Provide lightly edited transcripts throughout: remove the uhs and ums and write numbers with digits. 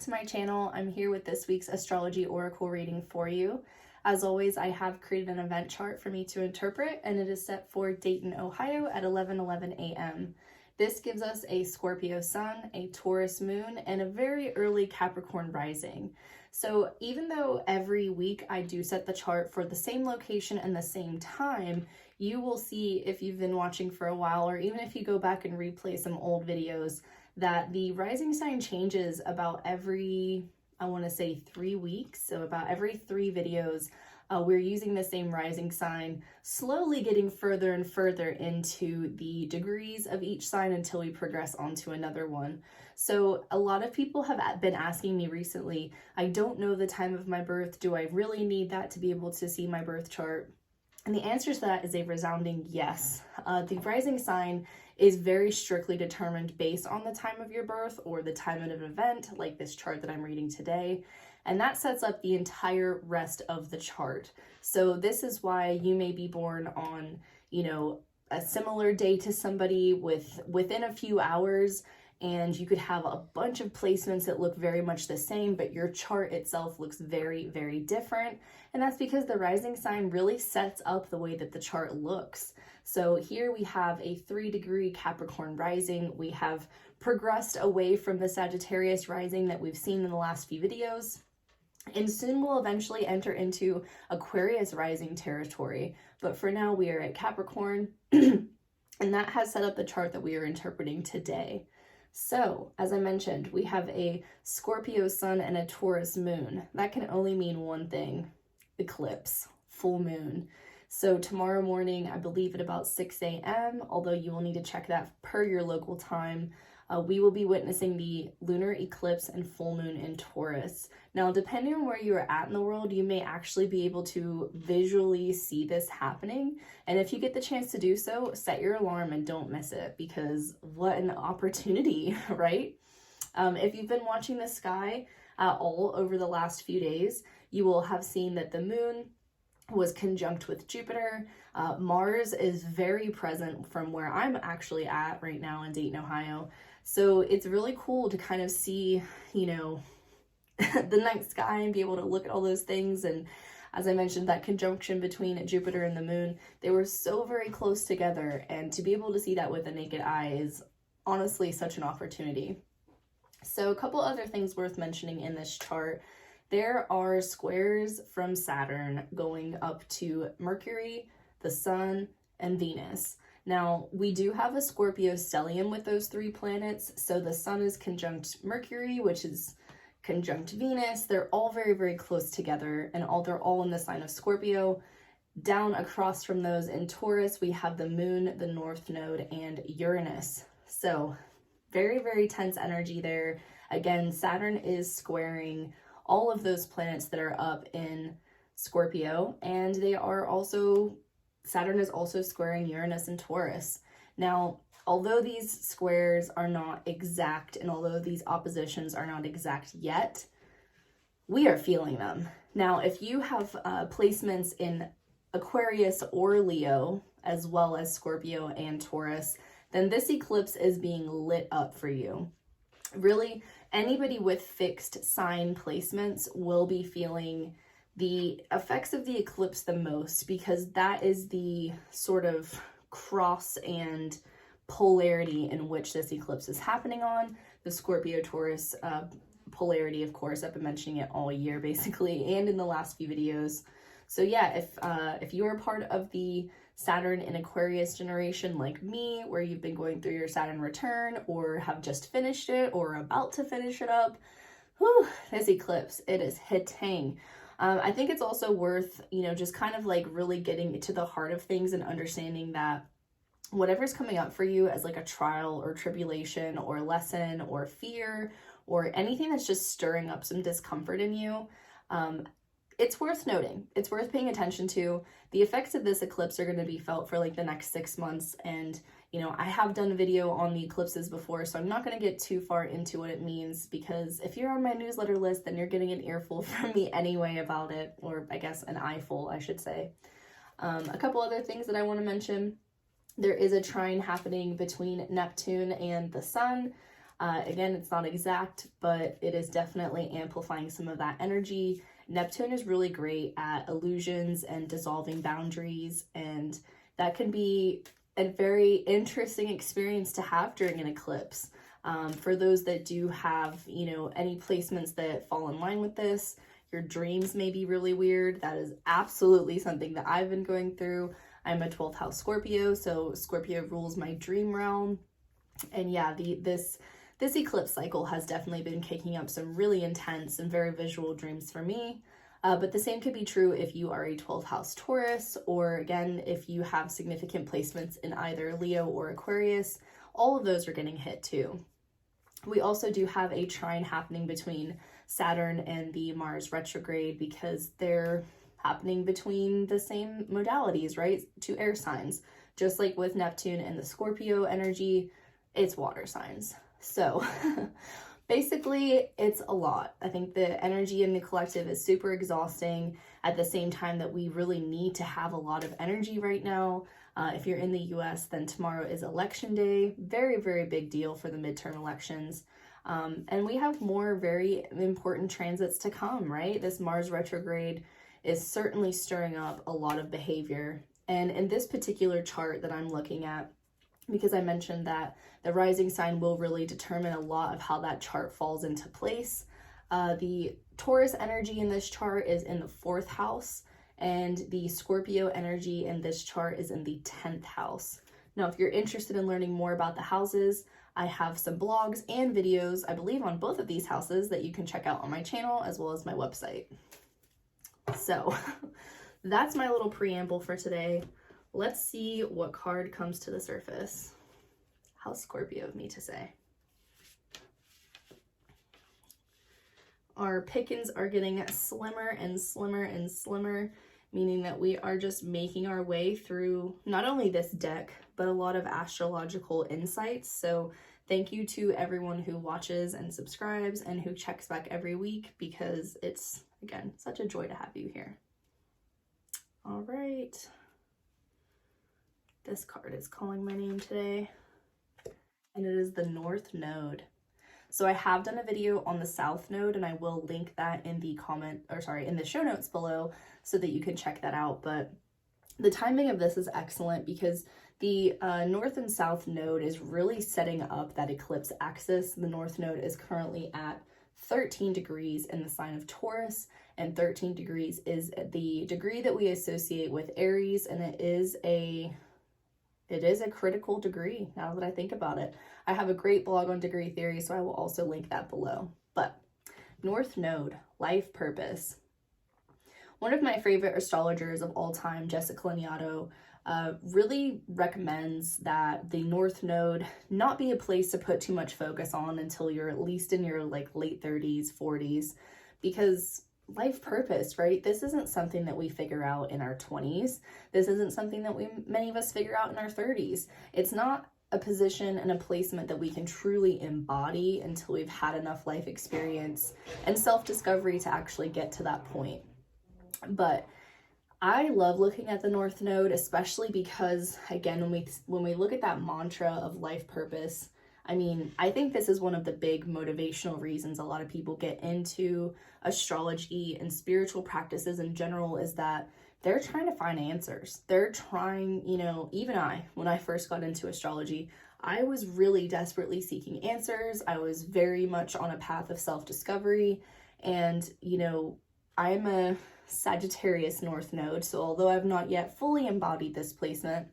to my channel. I'm here with this week's astrology oracle reading for you. As always, I have created an event chart for me to interpret, and it is set for Dayton, Ohio at 11:11 a.m. This gives us a Scorpio sun, a Taurus moon, and a very early Capricorn rising. So even though every week I do set the chart for the same location and the same time, you will see if you've been watching for a while, or even if you go back and replay some old videos, that the rising sign changes about every, I want to say 3 weeks. So about every 3 videos, we're using the same rising sign, slowly getting further and further into the degrees of each sign until we progress on to another one. So a lot of people have been asking me recently, I don't know the time of my birth. Do I really need that to be able to see my birth chart? And the answer to that is a resounding yes. The rising sign is very strictly determined based on the time of your birth or the time of an event, like this chart that I'm reading today. And that sets up the entire rest of the chart. So this is why you may be born on, a similar day to somebody within a few hours, and you could have a bunch of placements that look very much the same, but your chart itself looks very, very different. And that's because the rising sign really sets up the way that the chart looks. So here we have a 3-degree Capricorn rising. We have progressed away from the Sagittarius rising that we've seen in the last few videos. And soon we'll eventually enter into Aquarius rising territory. But for now, we are at Capricorn, and that has set up the chart that we are interpreting today. So, as I mentioned, we have a Scorpio sun and a Taurus moon. That can only mean one thing: eclipse, full moon. So tomorrow morning, I believe at about 6 a.m., although you will need to check that per your local time, we will be witnessing the lunar eclipse and full moon in Taurus. Now, depending on where you are at in the world, you may actually be able to visually see this happening. And if you get the chance to do so, set your alarm and don't miss it, because what an opportunity, right? If you've been watching the sky all over the last few days, you will have seen that the moon was conjunct with Jupiter. Mars is very present from where I'm actually at right now in Dayton, Ohio. So it's really cool to kind of see, the night sky and be able to look at all those things. And as I mentioned, that conjunction between Jupiter and the moon, they were so very close together. And to be able to see that with the naked eye is honestly such an opportunity. So a couple other things worth mentioning in this chart. There are squares from Saturn going up to Mercury, the Sun, and Venus. Now, we do have a Scorpio stellium with those 3 planets. So the Sun is conjunct Mercury, which is conjunct Venus. They're all very, very close together, and they're all in the sign of Scorpio. Down across from those in Taurus, we have the Moon, the North Node, and Uranus. So very, very tense energy there. Again, Saturn is squaring all of those planets that are up in Scorpio, and Saturn is also squaring Uranus and Taurus. Now, although these squares are not exact, and although these oppositions are not exact yet, we are feeling them. Now, if you have placements in Aquarius or Leo, as well as Scorpio and Taurus, then this eclipse is being lit up for you. Really, anybody with fixed sign placements will be feeling the effects of the eclipse the most, because that is the sort of cross and polarity in which this eclipse is happening on. The Scorpio-Taurus polarity, of course, I've been mentioning it all year basically, and in the last few videos. So yeah, if you are part of the Saturn in Aquarius generation like me, where you've been going through your Saturn return, or have just finished it, or about to finish it up, this eclipse, it is hitting. I think it's also worth, just kind of like really getting to the heart of things and understanding that whatever's coming up for you as like a trial or tribulation or lesson or fear or anything that's just stirring up some discomfort in you, it's worth noting. It's worth paying attention to. The effects of this eclipse are going to be felt for like the next 6 months. And, I have done a video on the eclipses before, so I'm not going to get too far into what it means, because if you're on my newsletter list, then you're getting an earful from me anyway about it, or I guess an eyeful, I should say. A couple other things that I want to mention. There is a trine happening between Neptune and the Sun. Again, it's not exact, but it is definitely amplifying some of that energy. Neptune is really great at illusions and dissolving boundaries, and that can be a very interesting experience to have during an eclipse. For those that do have, any placements that fall in line with this, your dreams may be really weird. That is absolutely something that I've been going through. I'm a 12th house Scorpio, so Scorpio rules my dream realm. And yeah, this eclipse cycle has definitely been kicking up some really intense and very visual dreams for me. But the same could be true if you are a 12th house Taurus, or again, if you have significant placements in either Leo or Aquarius. All of those are getting hit too. We also do have a trine happening between Saturn and the Mars retrograde, because they're happening between the same modalities, right? Two air signs. Just like with Neptune and the Scorpio energy, it's water signs. So basically, it's a lot. I think the energy in the collective is super exhausting at the same time that we really need to have a lot of energy right now. If you're in the US, then tomorrow is election day. Very, very big deal for the midterm elections. And we have more very important transits to come, right? This Mars retrograde is certainly stirring up a lot of behavior. And in this particular chart that I'm looking at, because I mentioned that the rising sign will really determine a lot of how that chart falls into place. The Taurus energy in this chart is in the 4th house, and the Scorpio energy in this chart is in the 10th house. Now, if you're interested in learning more about the houses, I have some blogs and videos, I believe, on both of these houses that you can check out on my channel as well as my website. So that's my little preamble for today. Let's see what card comes to the surface. How Scorpio of me to say. Our pickings are getting slimmer and slimmer and slimmer, meaning that we are just making our way through not only this deck, but a lot of astrological insights. So thank you to everyone who watches and subscribes and who checks back every week, because it's, again, such a joy to have you here. All right. This card is calling my name today, and it is the North Node. So I have done a video on the South Node, and I will link that in the in the show notes below so that you can check that out. But the timing of this is excellent, because the North and South Node is really setting up that eclipse axis. The North Node is currently at 13 degrees in the sign of Taurus, and 13 degrees is the degree that we associate with Aries, and it is a critical degree now that I think about it. I have a great blog on degree theory, so I will also link that below. But North Node, life purpose. One of my favorite astrologers of all time, Jessica Laniato, really recommends that the North Node not be a place to put too much focus on until you're at least in your late 30s, 40s, because life purpose, right? This isn't something that we figure out in our 20s. This isn't something that many of us figure out in our 30s. It's not a position and a placement that we can truly embody until we've had enough life experience and self-discovery to actually get to that point. But I love looking at the North Node, especially because, again, when we look at that mantra of life purpose, I mean, I think this is one of the big motivational reasons a lot of people get into astrology and spiritual practices in general, is that they're trying to find answers. They're trying, even when I first got into astrology, I was really desperately seeking answers. I was very much on a path of self-discovery. And, I'm a Sagittarius North Node. So although I've not yet fully embodied this placement,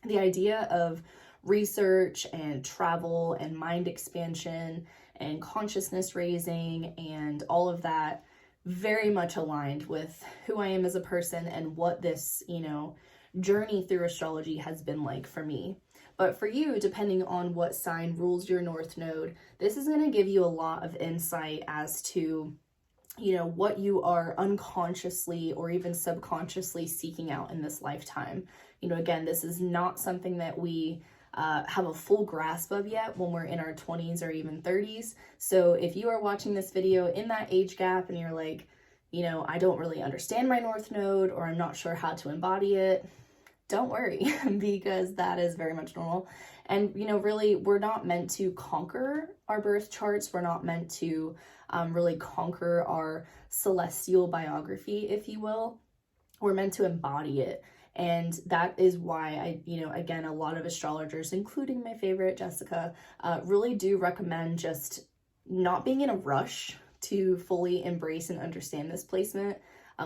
the idea of research and travel and mind expansion and consciousness raising and all of that very much aligned with who I am as a person and what this, journey through astrology has been like for me. But for you, depending on what sign rules your North Node, this is going to give you a lot of insight as to, what you are unconsciously or even subconsciously seeking out in this lifetime. Again, this is not something that we have a full grasp of yet when we're in our 20s or even 30s. So if you are watching this video in that age gap and you're like, I don't really understand my North Node, or I'm not sure how to embody it, don't worry, because that is very much normal. And, you know, really, we're not meant to conquer our birth charts. We're not meant to really conquer our celestial biography, if you will. We're meant to embody it. And that is why again, a lot of astrologers, including my favorite, Jessica, really do recommend just not being in a rush to fully embrace and understand this placement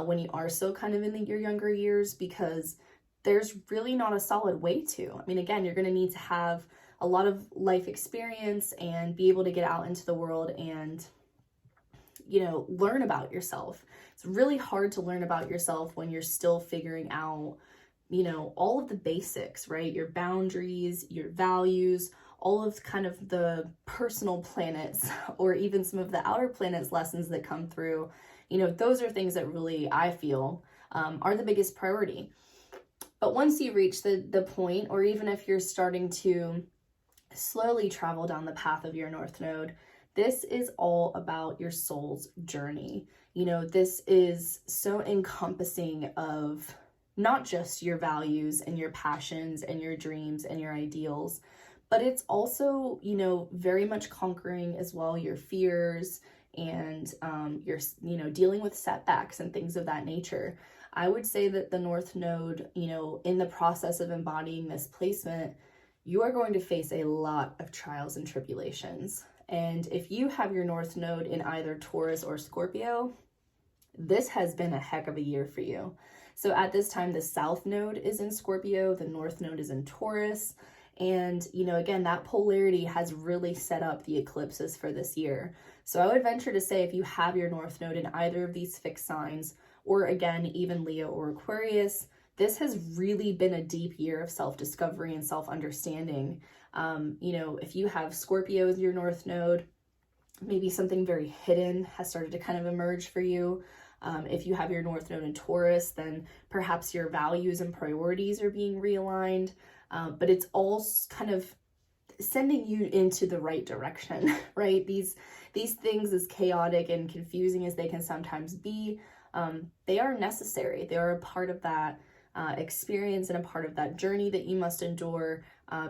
when you are still kind of in your younger years, because there's really not a solid way to. I mean, again, you're going to need to have a lot of life experience and be able to get out into the world and, you know, learn about yourself. It's really hard to learn about yourself when you're still figuring out, you know, all of the basics, right? Your boundaries, your values, all of kind of the personal planets, or even some of the outer planets lessons that come through. You know, those are things that really, I feel, are the biggest priority. But once you reach the point, or even if you're starting to slowly travel down the path of your North Node, this is all about your soul's journey. You know, this is so encompassing of not just your values and your passions and your dreams and your ideals, but it's also, you know, very much conquering as well your fears and your, you know, dealing with setbacks and things of that nature. I would say that the North Node, you know, in the process of embodying this placement, you are going to face a lot of trials and tribulations. And if you have your North Node in either Taurus or Scorpio, this has been a heck of a year for you. So at this time, the South Node is in Scorpio, the North Node is in Taurus. And, you know, again, that polarity has really set up the eclipses for this year. So I would venture to say if you have your North Node in either of these fixed signs, or again, even Leo or Aquarius, this has really been a deep year of self-discovery and self-understanding. You know, if you have Scorpio as your North Node, maybe something very hidden has started to kind of emerge for you. If you have your North Node in Taurus, then perhaps your values and priorities are being realigned. But it's all kind of sending you into the right direction, right? These things, as chaotic and confusing as they can sometimes be, they are necessary. They are a part of that experience and a part of that journey that you must endure,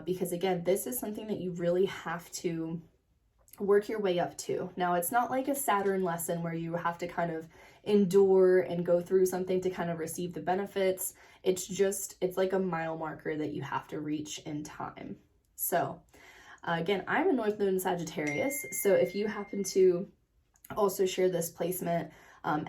because again, this is something that you really have to work your way up to. Now, it's not like a Saturn lesson where you have to kind of endure and go through something to kind of receive the benefits. It's like a mile marker that you have to reach in time. So again, I'm a North Node in Sagittarius. So if you happen to also share this placement,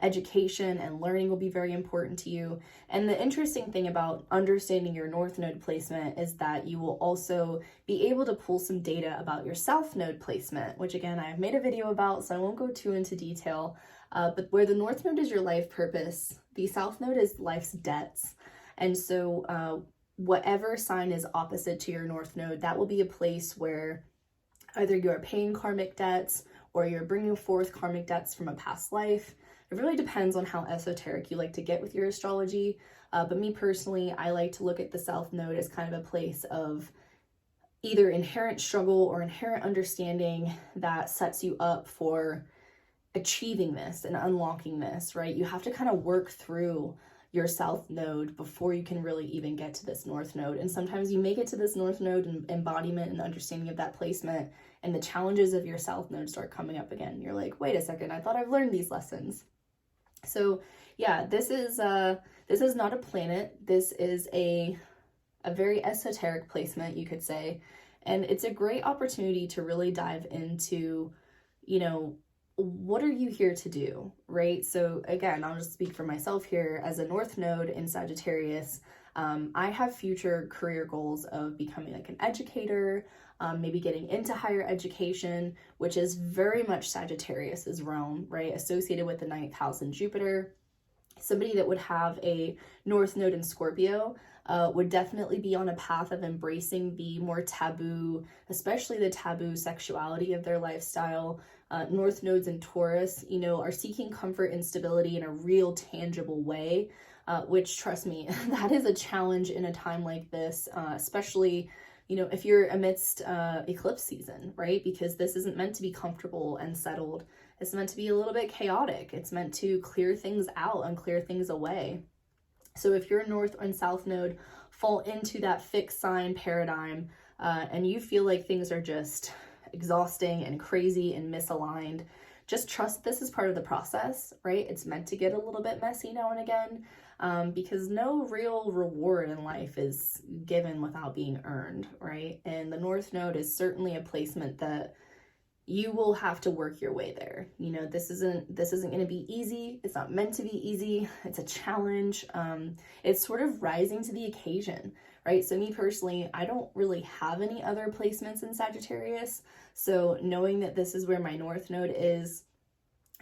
education and learning will be very important to you. And the interesting thing about understanding your North Node placement is that you will also be able to pull some data about your South Node placement, which again, I've made a video about, so I won't go too into detail. But where the North Node is your life purpose, the South Node is life's debts. And so whatever sign is opposite to your North Node, that will be a place where either you are paying karmic debts or you're bringing forth karmic debts from a past life. It really depends on how esoteric you like to get with your astrology. But me personally, I like to look at the South Node as kind of a place of either inherent struggle or inherent understanding that sets you up for achieving this and unlocking this, right? You have to kind of work through your South Node before you can really even get to this North Node. And sometimes you make it to this North Node and embodiment and understanding of that placement, and the challenges of your South Node start coming up again. You're like, wait a second, I thought I've learned these lessons. So yeah, this is not a planet. This is a very esoteric placement, you could say. And it's a great opportunity to really dive into, you know, what are you here to do, right? So again, I'll just speak for myself here as a North Node in Sagittarius. I have future career goals of becoming like an educator, maybe getting into higher education, which is very much Sagittarius's realm, right? Associated with the 9th house and Jupiter. Somebody that would have a North Node in Scorpio would definitely be on a path of embracing the more taboo, especially the taboo sexuality of their lifestyle. North Nodes in Taurus, you know, are seeking comfort and stability in a real tangible way, which, trust me, that is a challenge in a time like this, especially, you know, if you're amidst eclipse season, right? Because this isn't meant to be comfortable and settled. It's meant to be a little bit chaotic. It's meant to clear things out and clear things away. So if your North and South Node fall into that fixed sign paradigm and you feel like things are just exhausting and crazy and misaligned, just trust this is part of the process, right? It's meant to get a little bit messy now and again, because no real reward in life is given without being earned, right? And the North Node is certainly a placement that you will have to work your way there. You know, this isn't going to be easy. It's not meant to be easy. It's a challenge. It's sort of rising to the occasion, right? So me personally, I don't really have any other placements in Sagittarius. So knowing that this is where my North Node is,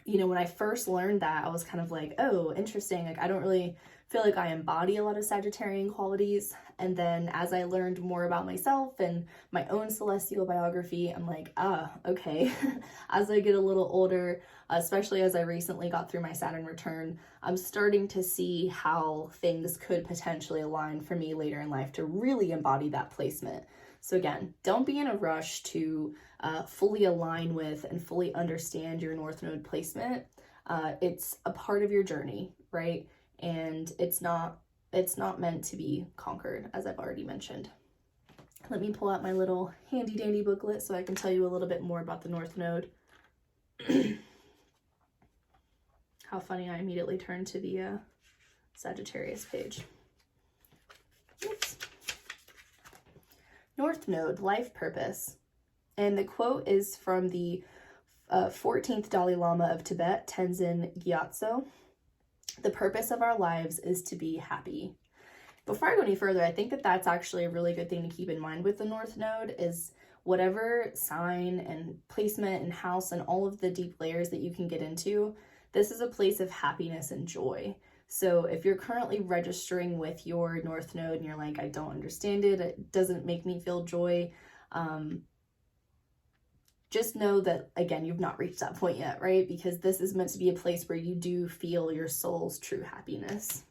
you know, when I first learned that, I was kind of like, oh, interesting. Like, I don't really feel like I embody a lot of Sagittarian qualities. And then as I learned more about myself and my own celestial biography, I'm like, okay. As I get a little older, especially as I recently got through my Saturn return, I'm starting to see how things could potentially align for me later in life to really embody that placement. So again, don't be in a rush to fully align with and fully understand your North Node placement. It's a part of your journey, right? And it's not meant to be conquered, as I've already mentioned. Let me pull out my little handy dandy booklet so I can tell you a little bit more about the North Node. How funny, I immediately turned to the Sagittarius page. Oops. North Node, life purpose. And the quote is from the 14th Dalai Lama of Tibet, Tenzin Gyatso. The purpose of our lives is to be happy. Before I go any further, I think that that's actually a really good thing to keep in mind with the North Node is whatever sign and placement and house and all of the deep layers that you can get into, this is a place of happiness and joy. So if you're currently registering with your North Node and you're like, I don't understand it, it doesn't make me feel joy, just know that, again, you've not reached that point yet, right? Because this is meant to be a place where you do feel your soul's true happiness.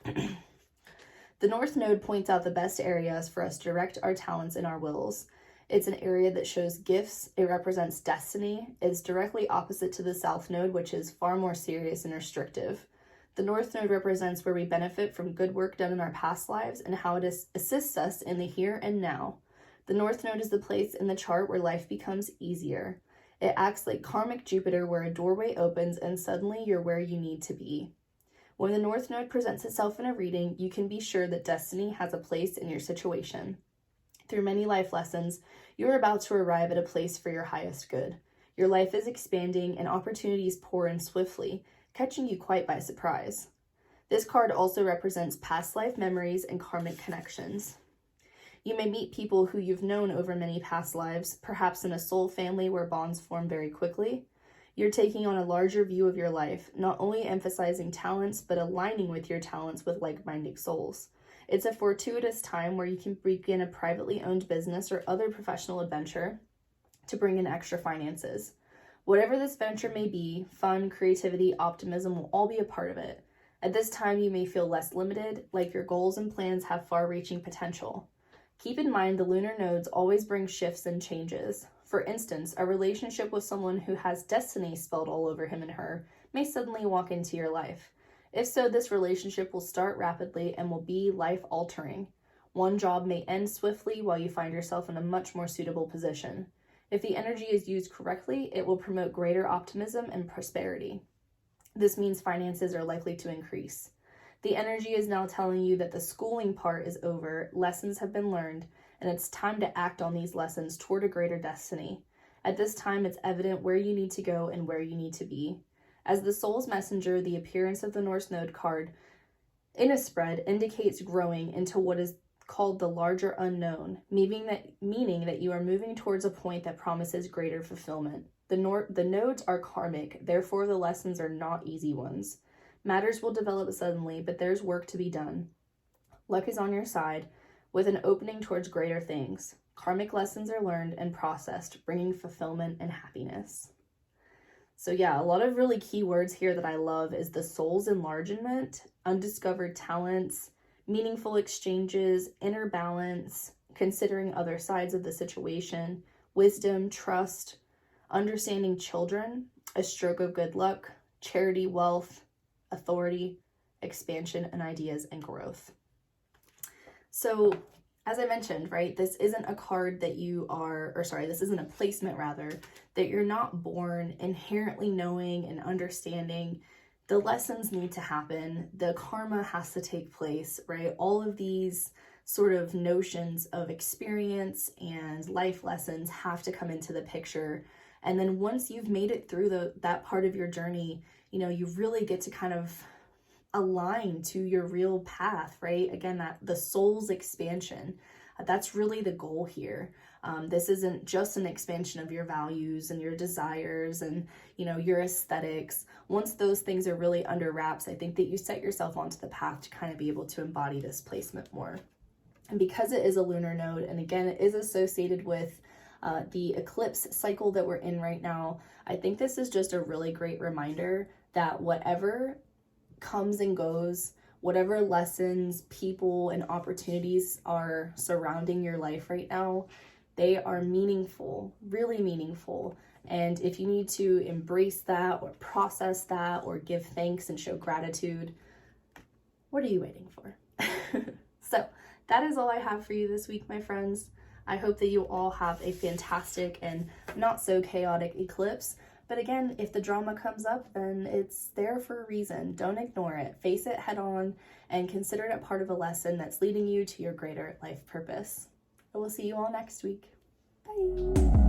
The North Node points out the best areas for us to direct our talents and our wills. It's an area that shows gifts. It represents destiny. It's directly opposite to the South Node, which is far more serious and restrictive. The North Node represents where we benefit from good work done in our past lives and how it assists us in the here and now. The North Node is the place in the chart where life becomes easier. It acts like karmic Jupiter, where a doorway opens and suddenly you're where you need to be. When the North Node presents itself in a reading, you can be sure that destiny has a place in your situation. Through many life lessons, you are about to arrive at a place for your highest good. Your life is expanding and opportunities pour in swiftly, catching you quite by surprise. This card also represents past life memories and karmic connections. You may meet people who you've known over many past lives, perhaps in a soul family where bonds form very quickly. You're taking on a larger view of your life, not only emphasizing talents, but aligning with your talents with like-minded souls. It's a fortuitous time where you can begin a privately owned business or other professional adventure to bring in extra finances. Whatever this venture may be, fun, creativity, optimism will all be a part of it. At this time, you may feel less limited, like your goals and plans have far-reaching potential. Keep in mind the lunar nodes always bring shifts and changes. For instance, a relationship with someone who has destiny spelled all over him and her may suddenly walk into your life. If so, this relationship will start rapidly and will be life-altering. One job may end swiftly while you find yourself in a much more suitable position. If the energy is used correctly, it will promote greater optimism and prosperity. This means finances are likely to increase. The energy is now telling you that the schooling part is over, lessons have been learned, and it's time to act on these lessons toward a greater destiny. At this time, it's evident where you need to go and where you need to be. As the soul's messenger, the appearance of the North Node card in a spread indicates growing into what is called the larger unknown, meaning that you are moving towards a point that promises greater fulfillment. The nodes are karmic, therefore the lessons are not easy ones. Matters will develop suddenly, but there's work to be done. Luck is on your side, with an opening towards greater things. Karmic lessons are learned and processed, bringing fulfillment and happiness. So yeah, a lot of really key words here that I love is the soul's enlargement, undiscovered talents, meaningful exchanges, inner balance, considering other sides of the situation, wisdom, trust, understanding children, a stroke of good luck, charity, wealth, authority, expansion, and ideas and growth. So as I mentioned, right, this isn't a card that you are, or sorry, this isn't a placement rather, that you're not born inherently knowing and understanding. The lessons need to happen. The karma has to take place, right? All of these sort of notions of experience and life lessons have to come into the picture. And then once you've made it through that part of your journey, you know, you really get to kind of align to your real path, right? Again, that the soul's expansion, that's really the goal here. This isn't just an expansion of your values and your desires and, you know, your aesthetics. Once those things are really under wraps, I think that you set yourself onto the path to kind of be able to embody this placement more. And because it is a lunar node, and again, it is associated with the eclipse cycle that we're in right now, I think this is just a really great reminder that whatever comes and goes, whatever lessons, people, and opportunities are surrounding your life right now, they are meaningful, really meaningful. And if you need to embrace that or process that or give thanks and show gratitude, what are you waiting for? So that is all I have for you this week, my friends. I hope that you all have a fantastic and not so chaotic eclipse. But again, if the drama comes up, then it's there for a reason. Don't ignore it. Face it head on and consider it part of a lesson that's leading you to your greater life purpose. I will see you all next week. Bye.